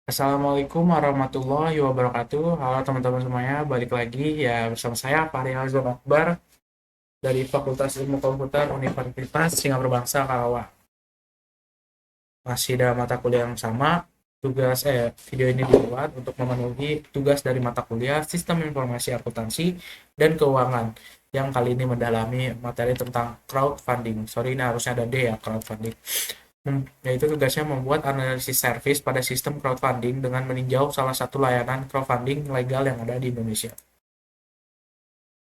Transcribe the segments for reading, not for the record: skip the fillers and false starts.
Assalamualaikum warahmatullahi wabarakatuh. Halo teman-teman semuanya, balik lagi ya bersama saya Fahri Alzam Akbar dari Fakultas Ilmu Komputer Universitas Singapura Bangsa Karawang. Masih dalam mata kuliah yang sama, video ini dibuat untuk memenuhi tugas dari mata kuliah Sistem Informasi Akuntansi dan Keuangan yang kali ini mendalami materi tentang crowdfunding. Sorry, ini harusnya ada D ya, crowdfunding. Yaitu tugasnya membuat analisis service pada sistem crowdfunding dengan meninjau salah satu layanan crowdfunding legal yang ada di Indonesia.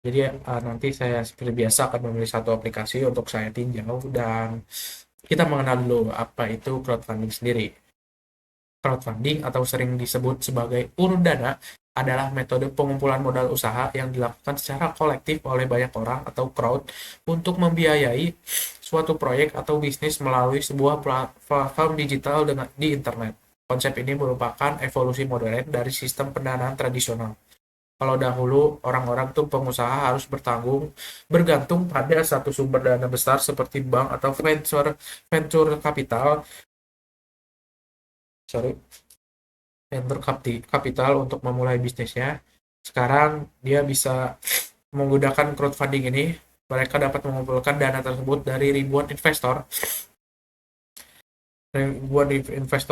Jadi nanti saya seperti biasa akan memilih satu aplikasi untuk saya tinjau dan kita mengenal dulu apa itu crowdfunding sendiri. Crowdfunding atau sering disebut sebagai urun dana adalah metode pengumpulan modal usaha yang dilakukan secara kolektif oleh banyak orang atau crowd untuk membiayai suatu proyek atau bisnis melalui sebuah platform digital di internet. Konsep ini merupakan evolusi modern dari sistem pendanaan tradisional. Kalau dahulu orang-orang tuh pengusaha harus bergantung pada satu sumber dana besar seperti bank atau venture venture capital, sorry, capital untuk memulai bisnisnya. Sekarang dia bisa menggunakan crowdfunding ini, mereka dapat mengumpulkan dana tersebut dari ribuan investor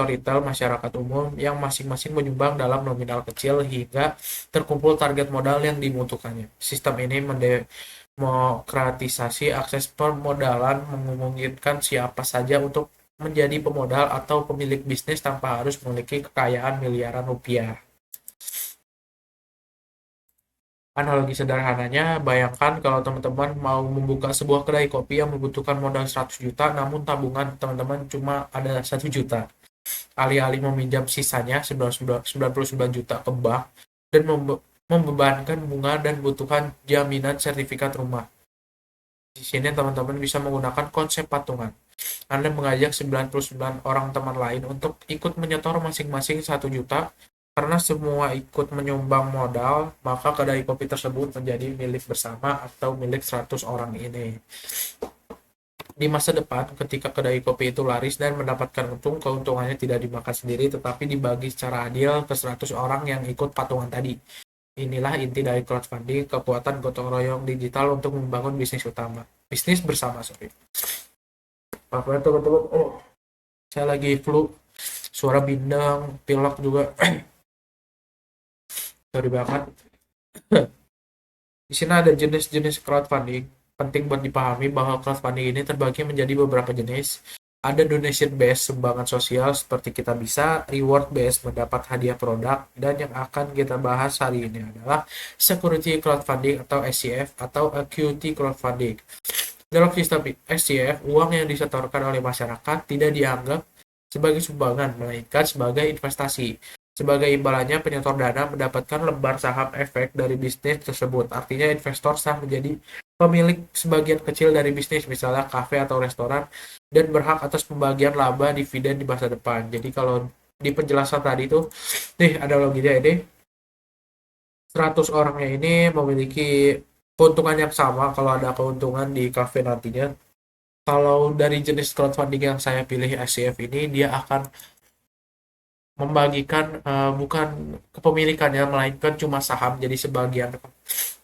retail masyarakat umum yang masing-masing menyumbang dalam nominal kecil hingga terkumpul target modal yang dibutuhkannya. Sistem ini mendemokratisasi akses permodalan, memungkinkan siapa saja untuk menjadi pemodal atau pemilik bisnis tanpa harus memiliki kekayaan miliaran rupiah. Analogi sederhananya, bayangkan kalau teman-teman mau membuka sebuah kedai kopi yang membutuhkan modal 100 juta, namun tabungan teman-teman cuma ada 1 juta. Alih-alih meminjam sisanya 99 juta ke bank dan membebankan bunga dan butuhan jaminan sertifikat rumah. Di sini teman-teman bisa menggunakan konsep patungan. Anda mengajak 99 orang teman lain untuk ikut menyetor masing-masing 1 juta. Karena semua ikut menyumbang modal, maka kedai kopi tersebut menjadi milik bersama atau milik 100 orang ini. Di masa depan, ketika kedai kopi itu laris dan mendapatkan untung, keuntungannya tidak dimakan sendiri tetapi dibagi secara adil ke 100 orang yang ikut patungan tadi. Inilah inti dari crowdfunding, kekuatan gotong royong digital untuk membangun bisnis bersama, sorry. Apa teman-teman? Oh, saya lagi flu, suara bindang, pilek juga. Sorry banget. Di sini ada jenis-jenis crowdfunding. Penting buat dipahami bahwa crowdfunding ini terbagi menjadi beberapa jenis. Ada donation based sumbangan sosial seperti kita bisa, reward based mendapat hadiah produk, dan yang akan kita bahas hari ini adalah security crowdfunding atau SCF atau equity crowdfunding. Dalam sistem SCF, uang yang disetorkan oleh masyarakat tidak dianggap sebagai sumbangan, melainkan sebagai investasi. Sebagai imbalannya, penyetor dana mendapatkan lembar saham efek dari bisnis tersebut. Artinya investor sah menjadi pemilik sebagian kecil dari bisnis, misalnya kafe atau restoran, dan berhak atas pembagian laba dividen di masa depan. Jadi kalau di penjelasan tadi itu, nih ada loginya ini, 100 orangnya ini memiliki keuntungan yang sama kalau ada keuntungan di kafe nantinya. Kalau dari jenis crowdfunding yang saya pilih SCF ini, dia akan membagikan bukan kepemilikannya melainkan cuma saham, jadi sebagian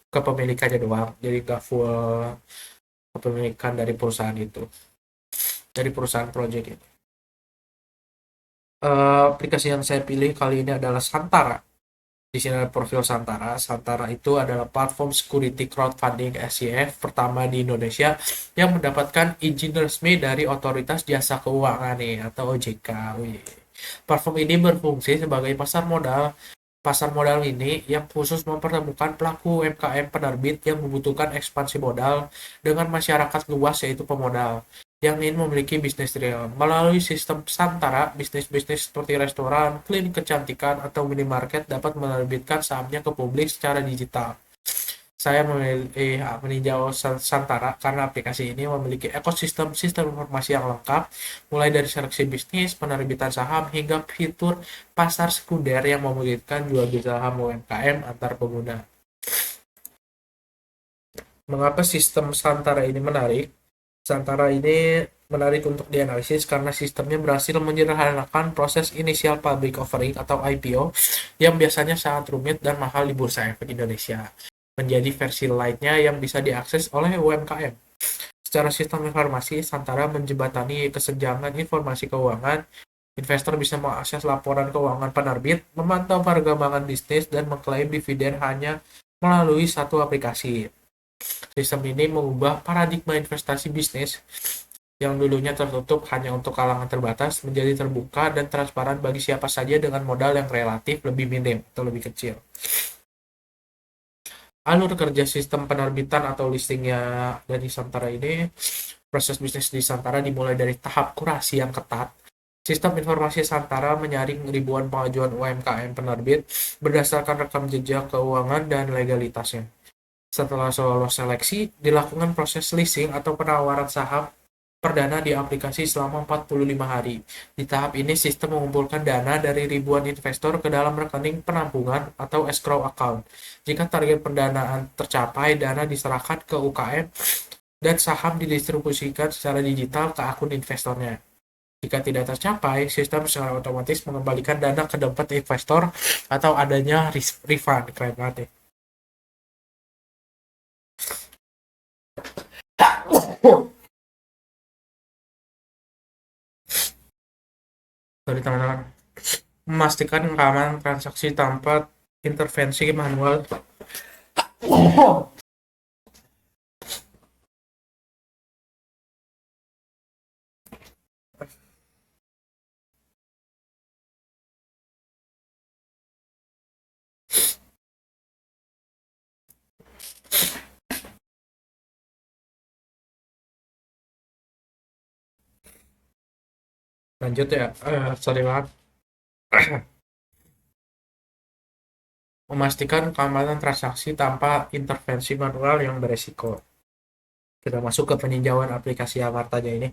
kepemilikannya doang, jadi nggak full kepemilikan dari perusahaan itu, dari perusahaan project ini. Aplikasi yang saya pilih kali ini adalah Santara. Di sini ada profil Santara. Santara itu adalah platform security crowdfunding SCF pertama di Indonesia yang mendapatkan izin resmi dari Otoritas Jasa Keuangan nih atau OJK. Wih. Platform ini berfungsi sebagai pasar modal ini yang khusus mempertemukan pelaku UMKM penerbit yang membutuhkan ekspansi modal dengan masyarakat luas yaitu pemodal yang ingin memiliki bisnis real. Melalui sistem Santara, bisnis-bisnis seperti restoran, klinik kecantikan, atau minimarket dapat menerbitkan sahamnya ke publik secara digital. Saya meninjau Santara karena aplikasi ini memiliki ekosistem sistem informasi yang lengkap, mulai dari seleksi bisnis, penerbitan saham, hingga fitur pasar sekunder yang memungkinkan jual beli saham UMKM antar pengguna. Mengapa sistem Santara ini menarik? Santara ini menarik untuk dianalisis karena sistemnya berhasil menyederhanakan proses initial public offering atau IPO yang biasanya sangat rumit dan mahal di Bursa Efek Indonesia, menjadi versi lainnya yang bisa diakses oleh UMKM. Secara sistem informasi, Santara menjembatani kesenjangan informasi keuangan. Investor bisa mengakses laporan keuangan penerbit, memantau perkembangan bisnis, dan mengklaim dividen hanya melalui satu aplikasi. Sistem ini mengubah paradigma investasi bisnis yang dulunya tertutup hanya untuk kalangan terbatas menjadi terbuka dan transparan bagi siapa saja dengan modal yang relatif lebih minim atau lebih kecil. Alur kerja sistem penerbitan atau listingnya dari Santara ini, proses bisnis di Santara dimulai dari tahap kurasi yang ketat. Sistem informasi Santara menyaring ribuan pengajuan UMKM penerbit berdasarkan rekam jejak keuangan dan legalitasnya. Setelah lolos seleksi, dilakukan proses leasing atau penawaran saham perdana di aplikasi selama 45 hari. Di tahap ini, sistem mengumpulkan dana dari ribuan investor ke dalam rekening penampungan atau escrow account. Jika target pendanaan tercapai, dana diserahkan ke UKM dan saham didistribusikan secara digital ke akun investornya. Jika tidak tercapai, sistem secara otomatis mengembalikan dana ke dompet investor atau adanya refund. Keren banget ya. Dari teman-teman, memastikan keamanan transaksi tanpa intervensi manual. Lanjut ya, sorry banget. Memastikan keamanan transaksi tanpa intervensi manual yang beresiko. Kita masuk ke peninjauan aplikasi Amartanya ini.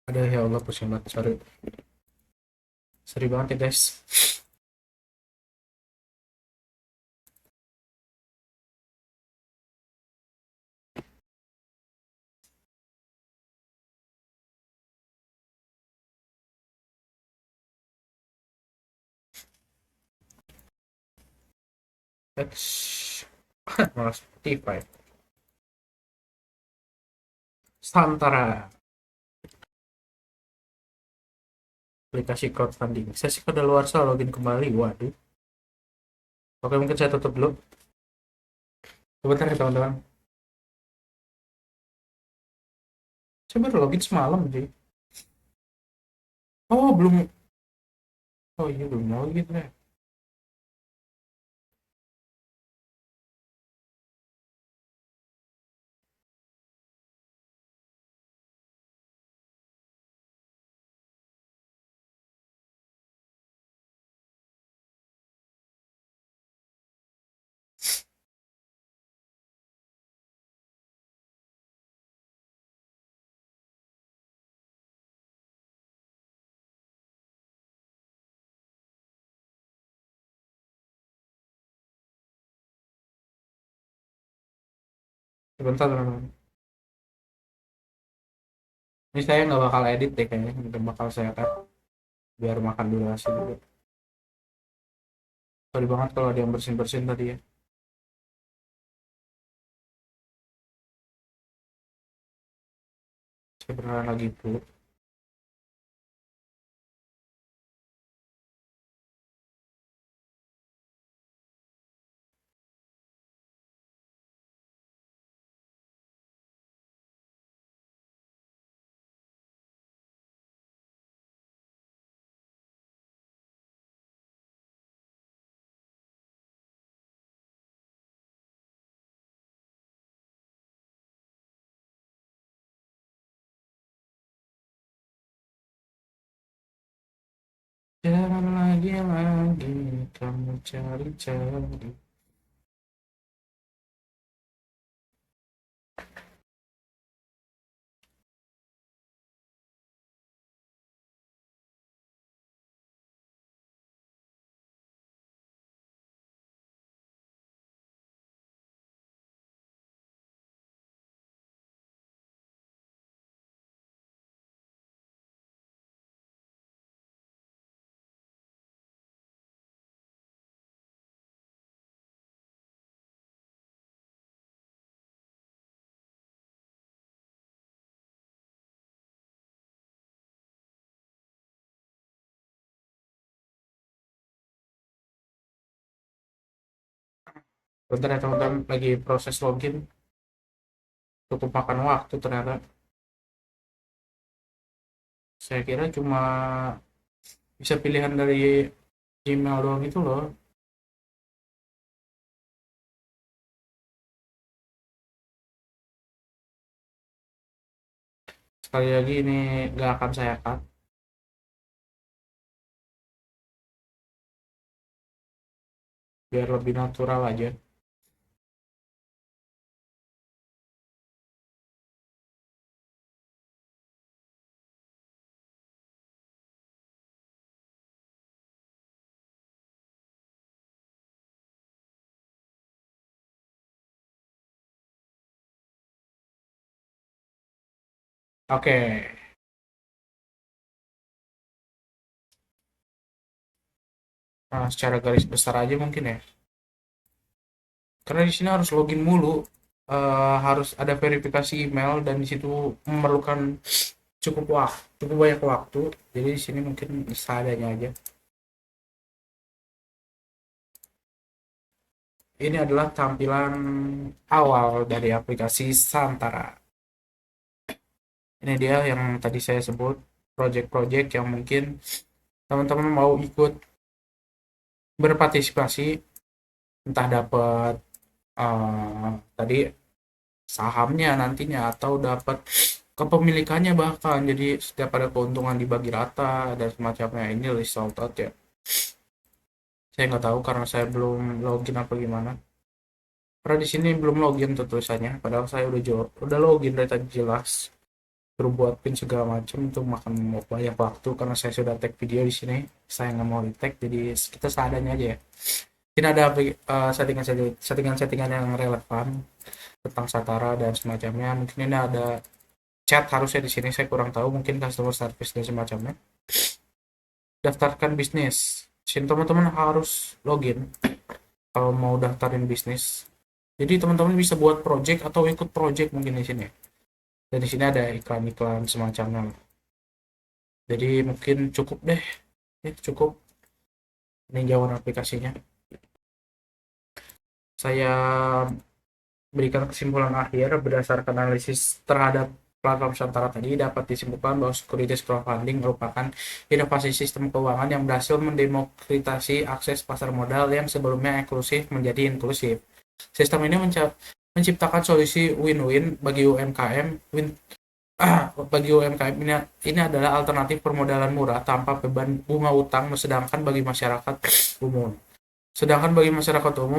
Ada ya Allah, pusing banget, sorry. Sorry banget ya guys. Let's malah Spotify. Santara, aplikasi crowdfunding. Sesi kadaluarsa login kembali. Waduh. Oke, mungkin saya tutup dulu. Sebentar ya teman-teman. Saya baru login semalam sih. Oh, belum. Oh iya, belum login ya. Sebentar teman-teman. Ini saya nggak bakal edit deh kayaknya. Nggak bakal saya cut. Biar makan durasi dulu. Sorry banget kalau ada yang bersin-bersin tadi ya. Saya beneran lagi dulu. lagi kamu cari-cari. Bentar ya teman-teman, lagi proses login, cukup makan waktu ternyata. Saya kira cuma bisa pilihan dari Gmail doang itu loh. Sekali lagi ini nggak akan saya cut, biar lebih natural aja. Oke, nah secara garis besar aja mungkin ya. Karena di sini harus login mulu, harus ada verifikasi email dan di situ memerlukan cukup banyak waktu. Jadi di sini mungkin seadanya aja. Ini adalah tampilan awal dari aplikasi Santara. Ini dia yang tadi saya sebut, project-project yang mungkin teman-teman mau ikut berpartisipasi, entah dapat tadi sahamnya nantinya atau dapat kepemilikannya, bahkan jadi setiap ada keuntungan dibagi rata dan semacamnya. Ini result out ya, saya nggak tahu karena saya belum login apa gimana, karena di sini belum login tuh tulisannya, padahal saya udah login dari tadi jelas, suruh buat pin segala macam. Itu makan banyak waktu karena saya sudah tag video di sini, saya nggak mau di tag, jadi kita seadanya aja ya. Ini ada settingan-settingan yang relevan tentang Satara dan semacamnya. Mungkin ini ada chat harusnya di sini, saya kurang tahu, mungkin customer service dan semacamnya. Daftarkan bisnis, sini teman-teman harus login kalau mau daftarin bisnis. Jadi teman-teman bisa buat project atau ikut project mungkin di sini. Dan di sini ada iklan-iklan semacamnya. Jadi mungkin cukup deh, cukup peninjauan aplikasinya. Saya berikan kesimpulan akhir berdasarkan analisis terhadap platform Santara tadi, dapat disimpulkan bahwa securities crowdfunding merupakan inovasi sistem keuangan yang berhasil mendemokratasi akses pasar modal yang sebelumnya eksklusif menjadi inklusif. Sistem ini menciptakan solusi win-win bagi UMKM. Bagi UMKM ini adalah alternatif permodalan murah tanpa beban bunga utang, sedangkan bagi masyarakat umum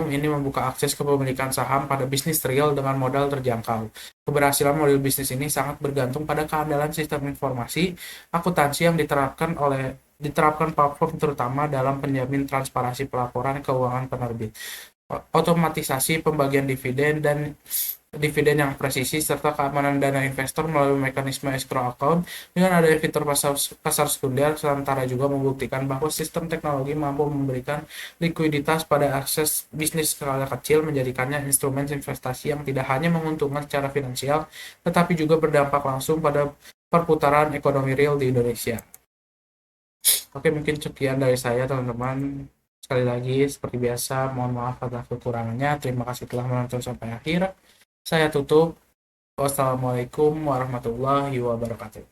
ini membuka akses kepemilikan saham pada bisnis real dengan modal terjangkau. Keberhasilan model bisnis ini sangat bergantung pada keandalan sistem informasi akuntansi yang diterapkan platform, terutama dalam penjamin transparansi pelaporan keuangan penerbit, otomatisasi pembagian dividen yang presisi, serta keamanan dana investor melalui mekanisme escrow account. Dengan adanya fitur pasar sekunder, Santara juga membuktikan bahwa sistem teknologi mampu memberikan likuiditas pada akses bisnis skala kecil, menjadikannya instrumen investasi yang tidak hanya menguntungkan secara finansial, tetapi juga berdampak langsung pada perputaran ekonomi real di Indonesia. Oke, mungkin sekian dari saya teman-teman. Sekali lagi, seperti biasa, mohon maaf atas kekurangannya. Terima kasih telah menonton sampai akhir. Saya tutup. Wassalamualaikum warahmatullahi wabarakatuh.